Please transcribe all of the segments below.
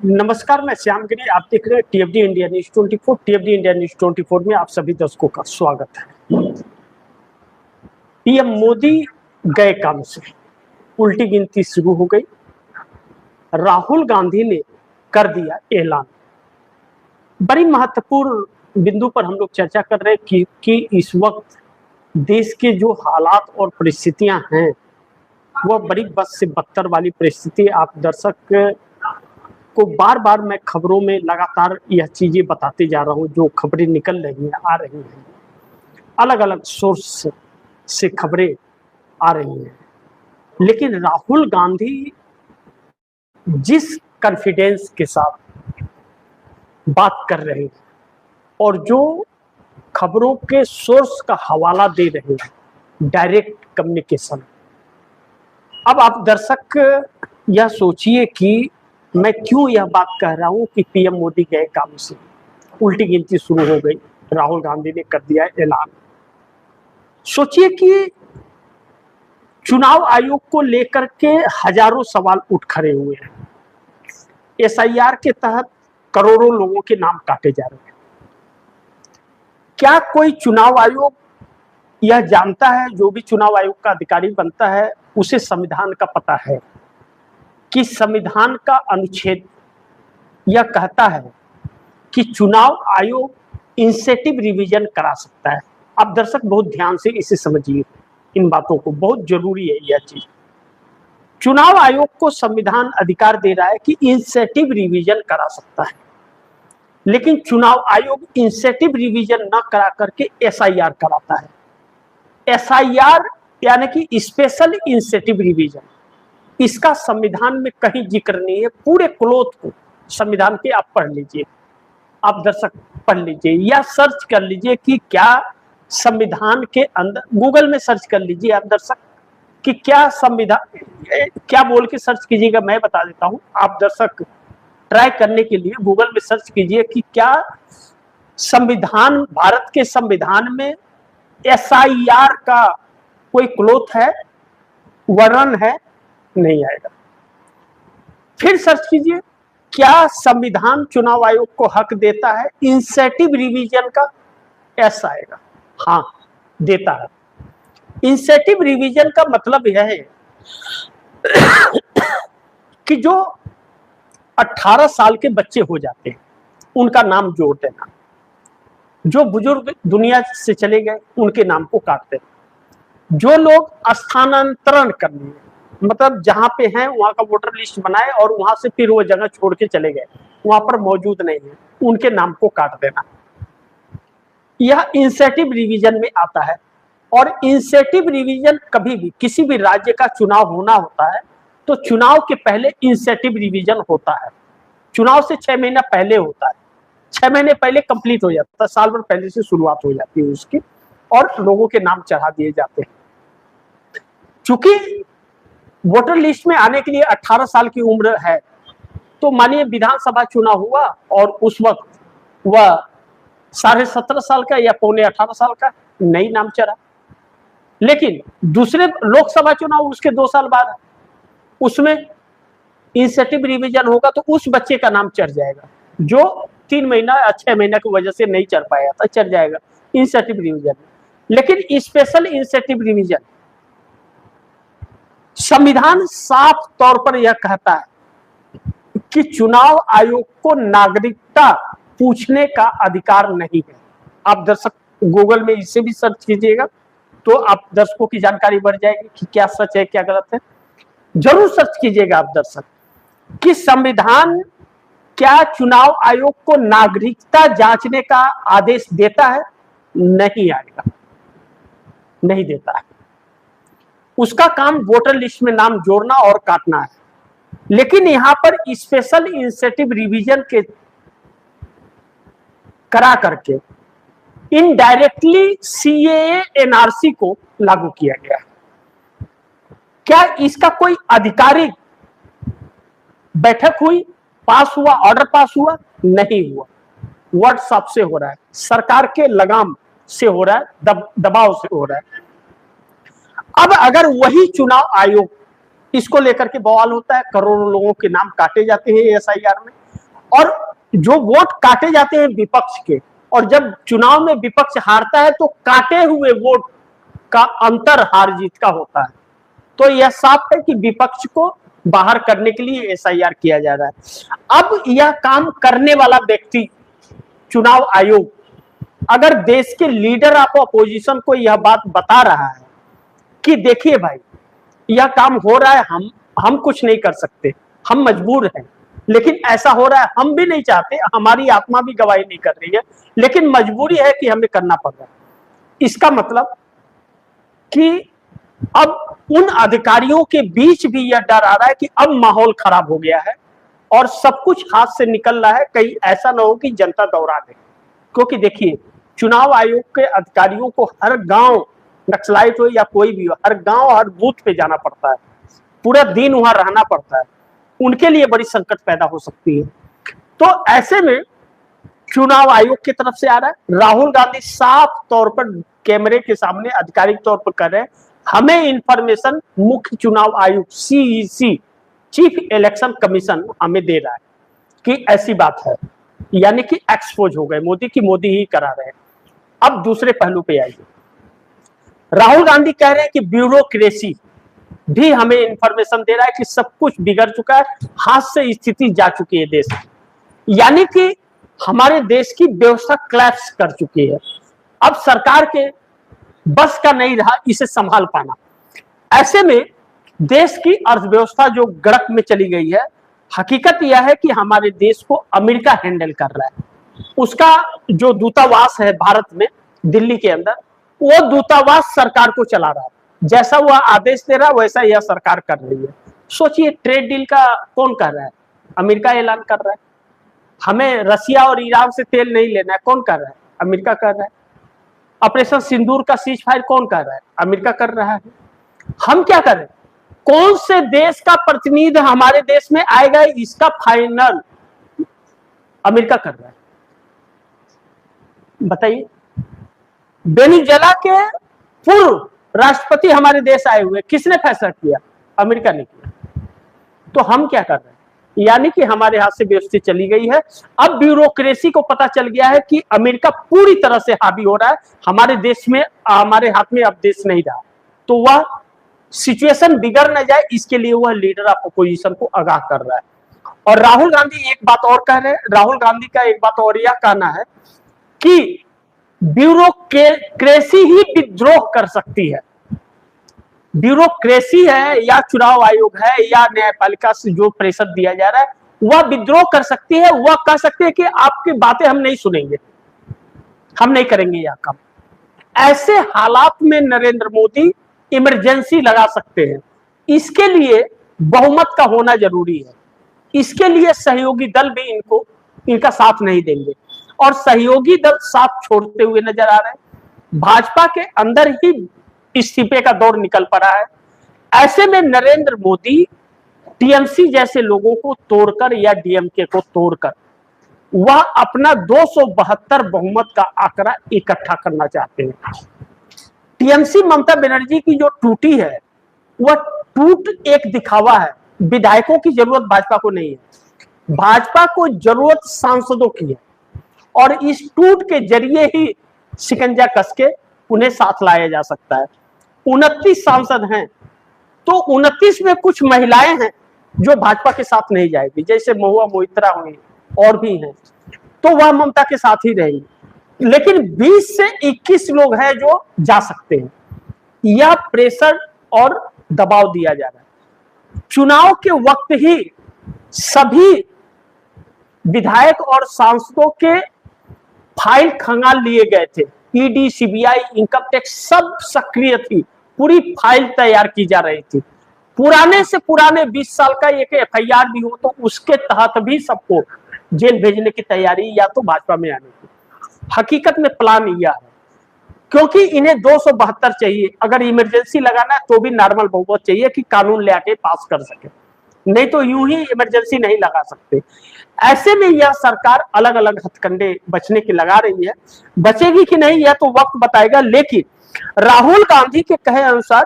नमस्कार, मैं श्यामगिरी। आप देख रहे हैं टीएफडी इंडिया न्यूज 24। टीएफडी इंडिया न्यूज 24 में आप सभी दर्शकों का स्वागत है। पीएम मोदी गए काम से उल्टी गिनती शुरू हो गई। राहुल गांधी ने कर दिया ऐलान। बड़ी महत्वपूर्ण बिंदु पर हम लोग चर्चा कर रहे हैं कि इस वक्त देश के जो हालात और परिस्थितियां हैं वह बड़ी बद से बदतर वाली परिस्थिति। आप दर्शक को बार बार मैं खबरों में लगातार यह चीजें बताते जा रहा हूं, जो खबरें निकल रही हैं, आ रही हैं, अलग अलग सोर्स से खबरें आ रही हैं। लेकिन राहुल गांधी जिस कॉन्फिडेंस के साथ बात कर रहे हैं और जो खबरों के सोर्स का हवाला दे रहे हैं, डायरेक्ट कम्युनिकेशन। अब आप दर्शक यह सोचिए कि मैं क्यों यह बात कह रहा हूं कि पीएम मोदी गए काम से उल्टी गिनती शुरू हो गई। राहुल गांधी ने कर दिया ऐलान। सोचिए कि चुनाव आयोग को लेकर के हजारों सवाल उठ खड़े हुए हैं। एसआईआर के तहत करोड़ों लोगों के नाम काटे जा रहे हैं। क्या कोई चुनाव आयोग यह जानता है, जो भी चुनाव आयोग का अधिकारी बनता है उसे संविधान का पता है कि संविधान का अनुच्छेद यह कहता है कि चुनाव आयोग इंसेटिव रिवीजन करा सकता है। आप दर्शक बहुत ध्यान से इसे समझिए, इन बातों को, बहुत जरूरी है यह चीज। चुनाव आयोग को संविधान अधिकार दे रहा है कि इंसेटिव रिवीजन करा सकता है, लेकिन चुनाव आयोग इंसेटिव रिवीजन न करा करके एसआईआर कराता है। एसआईआर यानी कि स्पेशल इंसेटिव रिवीजन, इसका संविधान में कहीं जिक्र नहीं है। पूरे क्लोथ को संविधान के आप पढ़ लीजिए, आप दर्शक पढ़ लीजिए या सर्च कर लीजिए कि क्या संविधान के अंदर, गूगल में सर्च कर लीजिए आप दर्शक कि क्या संविधान, क्या बोल के सर्च कीजिएगा, मैं बता देता हूं। आप दर्शक ट्राई करने के लिए गूगल में सर्च कीजिए कि क्या संविधान, भारत के संविधान में एसआईआर का कोई क्लोथ है, वर्णन है, नहीं आएगा। फिर सर्च कीजिए, क्या संविधान चुनाव आयोग को हक देता है इंसेटिव रिवीजन का, ऐसा आएगा। हाँ, देता है। इंसेटिव रिवीजन का मतलब यह है कि जो 18 साल के बच्चे हो जाते हैं उनका नाम जोड़ देना, जो बुजुर्ग दुनिया से चले गए उनके नाम को काट देना, जो लोग स्थानांतरण करने, मतलब जहां पे हैं वहां का वोटर लिस्ट बनाए और वहां से फिर वो जगह छोड़ के चले गए, वहां पर मौजूद नहीं है, उनके नाम को काट देना। यह इंसेटिव रिवीजन में आता है। और इंसेटिव रिवीजन कभी भी किसी भी राज्य का चुनाव होना होता है तो चुनाव के पहले इंसेटिव रिवीजन होता है। चुनाव से 6 महीना पहले होता है, 6 महीने पहले कंप्लीट हो जाता है, साल भर पहले से शुरुआत हो जाती है उसकी, और लोगों के नाम चढ़ा दिए जाते हैं। चूंकि वोटर लिस्ट में आने के लिए 18 साल की उम्र है, तो मानिए विधानसभा चुनाव हुआ और उस वक्त वह 17.5 साल का या 17.25 साल का, नई नाम चढ़ा। लेकिन दूसरे लोकसभा चुनाव उसके 2 साल बाद, उसमें इंसेटिव रिवीजन होगा तो उस बच्चे का नाम चढ़ जाएगा जो 3 महीना या 6 महीना की वजह से नहीं चढ़ पाया था, चढ़ जाएगा इंसेटिव रिवीजन। लेकिन स्पेशल इंसेटिव रिवीजन, संविधान साफ तौर पर यह कहता है कि चुनाव आयोग को नागरिकता पूछने का अधिकार नहीं है। आप दर्शक गूगल में इसे भी सर्च कीजिएगा तो आप दर्शकों की जानकारी बढ़ जाएगी कि क्या सच है क्या गलत है। जरूर सर्च कीजिएगा आप दर्शक कि संविधान क्या चुनाव आयोग को नागरिकता जांचने का आदेश देता है, नहीं आएगा, नहीं देता है। उसका काम वोटर लिस्ट में नाम जोड़ना और काटना है। लेकिन यहां पर स्पेशल इंसेटिव रिवीजन के करा करके इनडायरेक्टली सीएए एनआरसी को लागू किया गया। क्या इसका कोई आधिकारिक बैठक हुई, पास हुआ, ऑर्डर पास हुआ? नहीं हुआ। व्हाट्सएप से हो रहा है, सरकार के लगाम से हो रहा है, दबाव से हो रहा है। अब अगर वही चुनाव आयोग, इसको लेकर के बवाल होता है, करोड़ों लोगों के नाम काटे जाते हैं एसआईआर में, और जो वोट काटे जाते हैं विपक्ष के, और जब चुनाव में विपक्ष हारता है तो काटे हुए वोट का अंतर हार जीत का होता है। तो यह साफ है कि विपक्ष को बाहर करने के लिए एसआईआर किया जा रहा है। अब यह काम करने वाला व्यक्ति चुनाव आयोग अगर देश के लीडर ऑफ अपोजिशन को यह बात बता रहा है कि देखिए भाई यह काम हो रहा है, हम कुछ नहीं कर सकते, हम मजबूर हैं, लेकिन ऐसा हो रहा है, हम भी नहीं चाहते, हमारी आत्मा भी गवाही नहीं कर रही है, लेकिन मजबूरी है कि हमें करना पड़ रहा है। इसका मतलब कि अब उन अधिकारियों के बीच भी यह डर आ रहा है कि अब माहौल खराब हो गया है और सब कुछ हाथ से निकल रहा है, कहीं ऐसा ना हो कि जनता दौड़ा दे। क्योंकि देखिए चुनाव आयोग के अधिकारियों को हर गांव, नक्सलाइट हो या कोई भी हो, हर गांव हर बूथ पे जाना पड़ता है, पूरा दिन वहां रहना पड़ता है, उनके लिए बड़ी संकट पैदा हो सकती है। तो ऐसे में चुनाव आयोग की तरफ से आ रहा है, राहुल गांधी साफ तौर पर कैमरे के सामने आधिकारिक तौर पर कर रहे हैं, हमें इंफॉर्मेशन मुख्य चुनाव आयुक्त सीईसी चीफ इलेक्शन कमीशन हमें दे रहा है कि ऐसी बात है, यानी कि एक्सपोज हो गए मोदी की, मोदी ही करा रहे हैं। अब दूसरे पहलू पे आइए, राहुल गांधी कह रहे हैं कि ब्यूरोक्रेसी भी हमें इंफॉर्मेशन दे रहा है कि सब कुछ बिगड़ चुका है, हाथ से स्थिति जा चुकी है देश, यानी कि हमारे देश की व्यवस्था क्लैप्स कर चुकी है। अब सरकार के बस का नहीं रहा इसे संभाल पाना। ऐसे में देश की अर्थव्यवस्था जो गड़क में चली गई है, हकीकत यह है कि हमारे देश को अमेरिका हैंडल कर रहा है। उसका जो दूतावास है भारत में, दिल्ली के अंदर, वो दूतावास सरकार को चला रहा है, जैसा वह आदेश दे रहा है वैसा यह सरकार कर रही है। सोचिए ट्रेड डील का कौन कर रहा है? अमेरिका ऐलान कर रहा है। हमें रसिया और ईरान से तेल नहीं लेना है, कौन कर रहा है? अमेरिका कर रहा है। ऑपरेशन सिंदूर का सीज फायर कौन कर रहा है? अमेरिका कर रहा है। हम क्या करें? कौन से देश का प्रतिनिधि हमारे देश में आएगा इसका फाइनल अमेरिका कर रहा है। बताइए, वेनेजुएला के पूर्व राष्ट्रपति हमारे देश आए हुए, किसने फैसला किया? अमेरिका ने किया। तो हम क्या कर रहे हैं? यानी कि हमारे हाथ से व्यवस्था चली गई है। अब ब्यूरोक्रेसी को पता चल गया है कि अमेरिका पूरी तरह से हावी हो रहा है हमारे देश में, हमारे हाथ में अब देश नहीं रहा। तो वह सिचुएशन बिगड़ न जाए इसके लिए वह लीडर ऑफ अपोजिशन को आगाह कर रहा है। और राहुल गांधी एक बात और कह रहे हैं, राहुल गांधी का एक बात और यह कहना है कि ब्यूरोक्रेसी ही विद्रोह कर सकती है। ब्यूरोक्रेसी है या चुनाव आयोग है या न्यायपालिका से जो प्रेशर दिया जा रहा है वह विद्रोह कर सकती है। वह कह सकती है कि आपकी बातें हम नहीं सुनेंगे, हम नहीं करेंगे यह काम। ऐसे हालात में नरेंद्र मोदी इमरजेंसी लगा सकते हैं। इसके लिए बहुमत का होना जरूरी है। इसके लिए सहयोगी दल भी इनका साथ नहीं देंगे और सहयोगी दल साथ छोड़ते हुए नजर आ रहे हैं। भाजपा के अंदर ही इस्तीफे का दौर निकल पड़ा है। ऐसे में नरेंद्र मोदी टीएमसी जैसे लोगों को तोड़कर या डीएमके को तोड़कर वह अपना 272 बहुमत का आंकड़ा इकट्ठा करना चाहते हैं। टीएमसी ममता बनर्जी की जो टूटी है वह टूट एक दिखावा है। विधायकों की जरूरत भाजपा को नहीं है, भाजपा को जरूरत सांसदों की है और इस टूट के जरिए ही शिकंजा कस के उन्हें साथ लाया जा सकता है। 29 सांसद हैं तो 29 में कुछ महिलाएं हैं जो भाजपा के साथ नहीं जाएगी, जैसे महुआ मोइत्रा हुई और भी हैं, तो वह ममता के साथ ही रहेगी। लेकिन 20 से 21 लोग हैं जो जा सकते हैं। यह प्रेशर और दबाव दिया जा रहा है। चुनाव के वक्त ही सभी विधायक और सांसदों के फाइल खंगाल लिए गए थे। ईडी, सीबीआई, इनकम टैक्स सब सक्रिय थी, पूरी फाइल तैयार की जा रही थी। पुराने से पुराने 20 साल का एक एफआईआर भी हो तो उसके तहत भी सबको जेल भेजने की तैयारी या तो भाजपा में आने की। हकीकत में प्लान यह है, क्योंकि इन्हें 272 चाहिए। अगर इमरजेंसी लगाना है तो भी नॉर्मल बहुमत चाहिए कि कानून ले आके पास कर सके, नहीं तो यूं ही इमरजेंसी नहीं लगा सकते। ऐसे में यह सरकार अलग अलग हथकंडे बचने की लगा रही है। बचेगी कि नहीं यह तो वक्त बताएगा, लेकिन राहुल गांधी के कहे अनुसार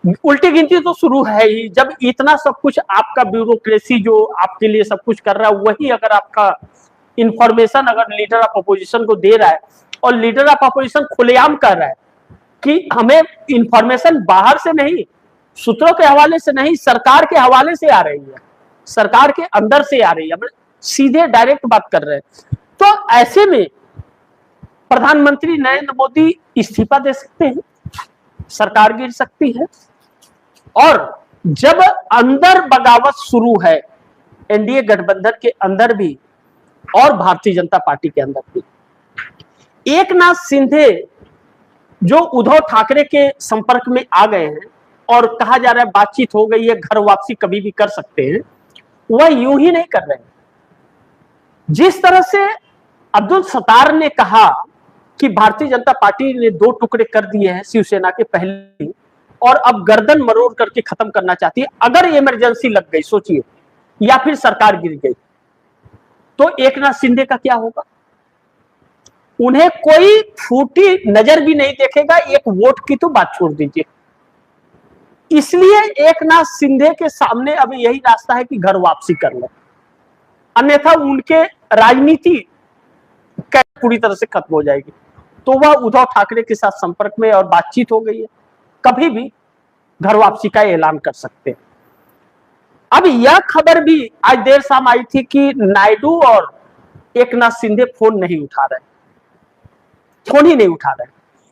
उल्टी गिनती तो शुरू है ही। जब इतना सब कुछ आपका ब्यूरोक्रेसी जो आपके लिए सब कुछ कर रहा है, वही अगर आपका इंफॉर्मेशन अगर लीडर ऑफ अपोजिशन को दे रहा है, और लीडर ऑफ अपोजिशन खुलेआम कर रहा है कि हमें इंफॉर्मेशन बाहर से नहीं, सूत्रों के हवाले से नहीं, सरकार के हवाले से आ रही है, सरकार के अंदर से आ रही है, सीधे डायरेक्ट बात कर रहे हैं, तो ऐसे में प्रधानमंत्री नरेंद्र मोदी इस्तीफा दे सकते हैं, सरकार गिर सकती है। और जब अंदर बगावत शुरू है एनडीए गठबंधन के अंदर भी और भारतीय जनता पार्टी के अंदर भी, एकनाथ शिंदे जो उद्धव ठाकरे के संपर्क में आ गए हैं और कहा जा रहा है बातचीत हो गई है, घर वापसी कभी भी कर सकते हैं, वह यूं ही नहीं कर रहे हैं। जिस तरह से अब्दुल सत्तार ने कहा कि भारतीय जनता पार्टी ने 2 टुकड़े कर दिए हैं शिवसेना के पहले, और अब गर्दन मरोड़ करके खत्म करना चाहती है, अगर इमरजेंसी लग गई सोचिए, या फिर सरकार गिर गई, तो एकनाथ शिंदे का क्या होगा? उन्हें कोई फूटी नजर भी नहीं देखेगा, एक वोट की तो बात छोड़ दीजिए। इसलिए एकनाथ शिंदे के सामने अब यही रास्ता है कि घर वापसी कर ले, अन्यथा उनके राजनीति पूरी तरह से खत्म हो जाएगी। तो वह उद्धव ठाकरे के साथ संपर्क में और बातचीत हो गई है, कभी भी घर वापसी का ऐलान कर सकते हैं। अब यह खबर भी आज देर शाम आई थी कि नायडू और एकनाथ शिंदे फोन नहीं उठा रहे, फोन ही नहीं उठा रहे,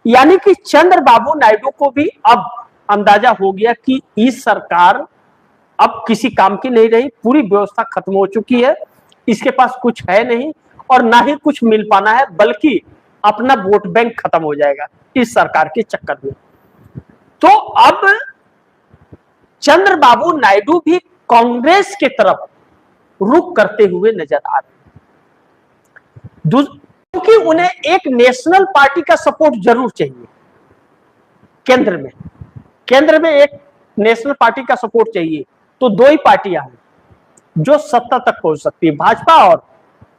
यानी कि चंद्रबाबू नायडू को भी अब अंदाजा हो गया कि इस सरकार अब किसी काम की नहीं रही, पूरी व्यवस्था खत्म हो चुकी है, इसके पास कुछ है नहीं और ना ही कुछ मिल पाना है, बल्कि अपना वोट बैंक खत्म हो जाएगा इस सरकार के चक्कर में। तो अब चंद्रबाबू नायडू भी कांग्रेस के तरफ रुख करते हुए नजर आ रहे हैं, क्योंकि उन्हें एक नेशनल पार्टी का सपोर्ट जरूर चाहिए। केंद्र में एक नेशनल पार्टी का सपोर्ट चाहिए, तो 2 ही पार्टियां हैं जो सत्ता तक पहुंच सकती है, भाजपा और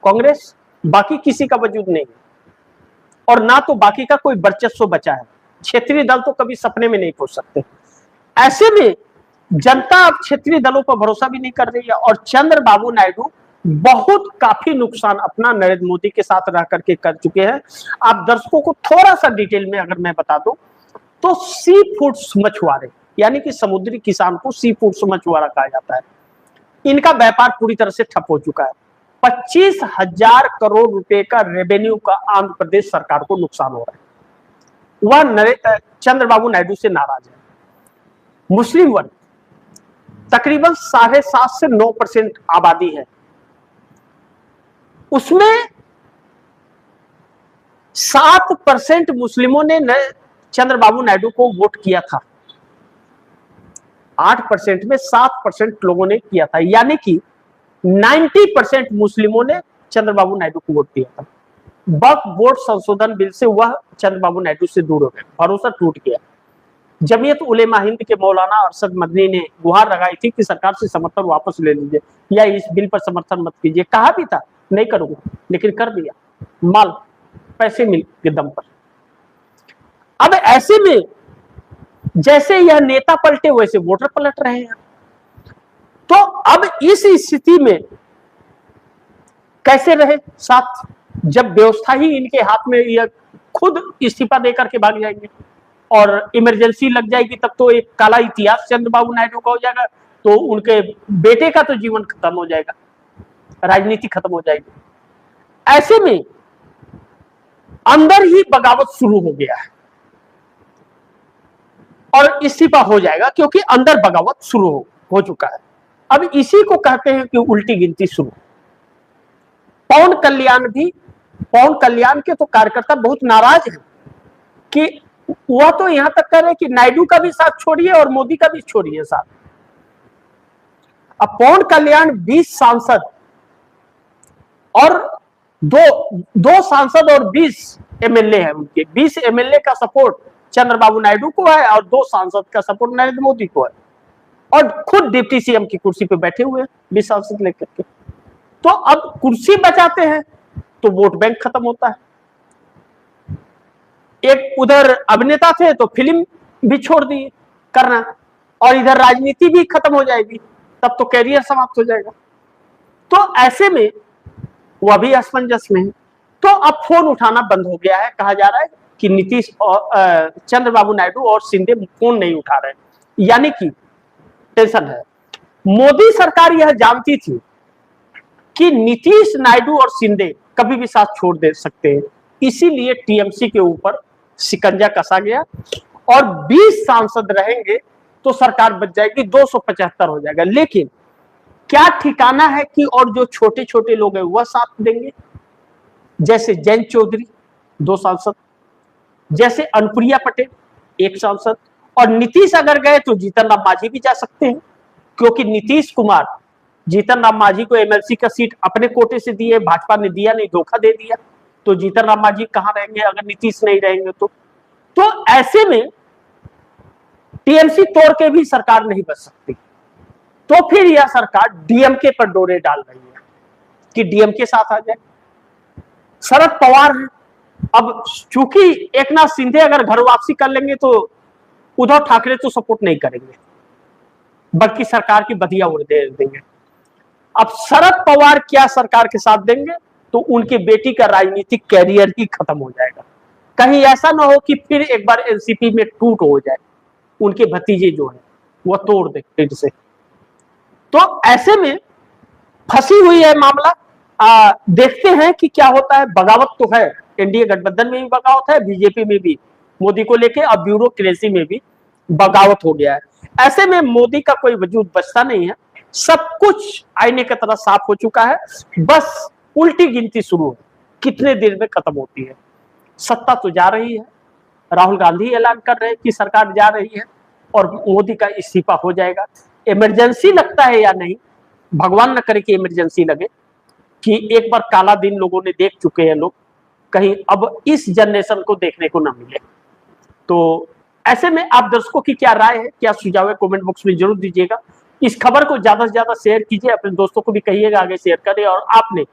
कांग्रेस, बाकी किसी का वजूद नहीं है, और ना तो बाकी का कोई वर्चस्व बचा है। क्षेत्रीय दल तो कभी सपने में नहीं पहुंच सकते। ऐसे में जनता अब क्षेत्रीय दलों पर भरोसा भी नहीं कर रही है, और चंद्रबाबू नायडू बहुत काफी नुकसान अपना नरेंद्र मोदी के साथ रह करके कर चुके हैं। आप दर्शकों को थोड़ा सा डिटेल में अगर मैं बता दूं, तो सी फूड्स मछुआरे, यानी कि समुद्री किसान को सी फूड्स मछुआरा कहा जाता है, इनका व्यापार पूरी तरह से ठप हो चुका है। 25,000 करोड़ रुपए का रेवेन्यू का आंध्र प्रदेश सरकार को नुकसान हो रहा है। वह चंद्रबाबू नायडू से नाराज है। मुस्लिम वर्ग तकरीबन 7.5 से 9% आबादी है, उसमें 7% मुस्लिमों ने चंद्रबाबू नायडू को वोट किया था, 8% में 7% लोगों ने किया था, यानी कि 90% मुस्लिमों ने चंद्रबाबू नायडू को वोट दिया था। वक्फ बोर्ड संशोधन बिल से वह चंद्रबाबू नायडू से दूर हो गए, भरोसा टूट गया। जमीयत उलेमा हिंद के मौलाना अरशद मदनी ने गुहार लगाई थी कि सरकार से समर्थन वापस ले लीजिए या इस बिल पर समर्थन मत कीजिए, कहा भी था नहीं करूंगा, लेकिन कर दिया, माल पैसे मिल के दम पर। अब ऐसे में जैसे यह नेता पलटे वैसे वोटर पलट रहे हैं, तो अब इस स्थिति में कैसे रहे साथ, जब व्यवस्था ही इनके हाथ में, यह खुद इस्तीफा देकर के भाग जाएंगे और इमरजेंसी लग जाएगी, तब तो एक काला इतिहास चंद्रबाबू नायडू का हो जाएगा, तो उनके बेटे का तो जीवन खत्म हो जाएगा, राजनीति खत्म हो जाएगी। ऐसे में अंदर ही बगावत शुरू हो गया है और इस्तीफा हो जाएगा, क्योंकि अंदर बगावत शुरू हो चुका है। अब इसी को कहते हैं कि उल्टी गिनती शुरू। पवन कल्याण के तो कार्यकर्ता बहुत नाराज हैं कि वह तो यहां तक कह रहे कि नायडू का भी साथ छोड़िए और मोदी का भी छोड़िए साथ। अब पवन कल्याण 20 सांसद और दो सांसद और 20 एमएलए हैं उनके, 20 एमएलए का सपोर्ट चंद्रबाबू नायडू को है और 2 सांसद का सपोर्ट नरेंद्र मोदी को है, और खुद डिप्टी सीएम की कुर्सी पे बैठे हुए हैं 20 सांसद लेकर के। तो अब कुर्सी बचाते हैं तो वोट बैंक खत्म होता है। एक उधर अभिनेता थे तो फिल्म भी छोड़ दिए करना, और इधर राजनीति भी खत्म हो जाएगी, तब तो कैरियर समाप्त हो जाएगा। तो ऐसे में वह भी असमंजस में है। तो अब फोन उठाना बंद हो गया है, कहा जा रहा है कि नीतीश और चंद्रबाबू नायडू और शिंदे फोन नहीं उठा रहे, यानी कि टेंशन है। मोदी सरकार यह जानती थी कि नीतीश, नायडू और शिंदे कभी भी साथ छोड़ दे सकते हैं, इसीलिए टीएमसी के ऊपर शिकंजा कसा गया और 20 सांसद रहेंगे तो सरकार बच जाएगी, 275 हो जाएगा। लेकिन क्या ठिकाना है कि और जो छोटे छोटे लोग हैं वह साथ देंगे, जैसे जयंत चौधरी 2 सांसद, जैसे अनुप्रिया पटेल 1 सांसद, और नीतीश अगर गए तो जीतन राम मांझी भी जा सकते हैं, क्योंकि नीतीश कुमार जीतन राम मांझी को एमएलसी का सीट अपने कोटे से दिए, भाजपा ने दिया नहीं, धोखा दे दिया, तो जीतन राम मांझी कहां रहेंगे अगर नीतीश नहीं रहेंगे तो ऐसे में टीएमसी तोड़ के भी सरकार नहीं बच सकती। तो फिर यह सरकार डीएमके पर डोरे डाल रही है कि डीएमके साथ आ जाए। शरद पवार है, अब चूंकि एकनाथ शिंदे अगर घर वापसी कर लेंगे तो उद्धव ठाकरे तो सपोर्ट नहीं करेंगे, बल्कि सरकार की बधिया उड़ दे देंगे। अब शरद पवार क्या सरकार के साथ देंगे तो उनकी बेटी का राजनीतिक कैरियर ही खत्म हो जाएगा। कहीं ऐसा ना हो कि फिर एक बार एनसीपी में टूट हो जाए, उनके भतीजे जो है वो तोड़ दे फिर से। तो ऐसे में फंसी हुई है मामला। देखते हैं कि क्या होता है। बगावत तो है, एनडीए गठबंधन में भी बगावत है, बीजेपी में भी मोदी को लेके, अब ब्यूरोक्रेसी में भी बगावत हो गया है। ऐसे में मोदी का कोई वजूद बचता नहीं है, सब कुछ आईने की तरह साफ हो चुका है, बस उल्टी गिनती शुरू है, कितने देर में खत्म होती है। सत्ता तो जा रही है, राहुल गांधी ऐलान कर रहे हैं कि सरकार जा रही है और मोदी का इस्तीफा हो जाएगा। इमरजेंसी लगता है या नहीं, भगवान न करे कि इमरजेंसी लगे, कि एक बार काला दिन लोगों ने देख चुके हैं लोग, कहीं अब इस जनरेशन को देखने को ना मिले। तो ऐसे में आप दर्शकों की क्या राय है, क्या सुझाव है, कमेंट बॉक्स में जरूर दीजिएगा। इस खबर को ज्यादा से ज्यादा शेयर कीजिए, अपने दोस्तों को भी कहिएगा आगे शेयर करें, और आपने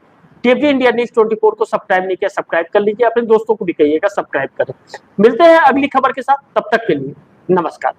टीएफडी इंडिया न्यूज 24 को सब्सक्राइब नहीं किया, सब्सक्राइब कर लीजिए, अपने दोस्तों को भी कहिएगा सब्सक्राइब करें। मिलते हैं अगली खबर के साथ, तब तक के लिए नमस्कार।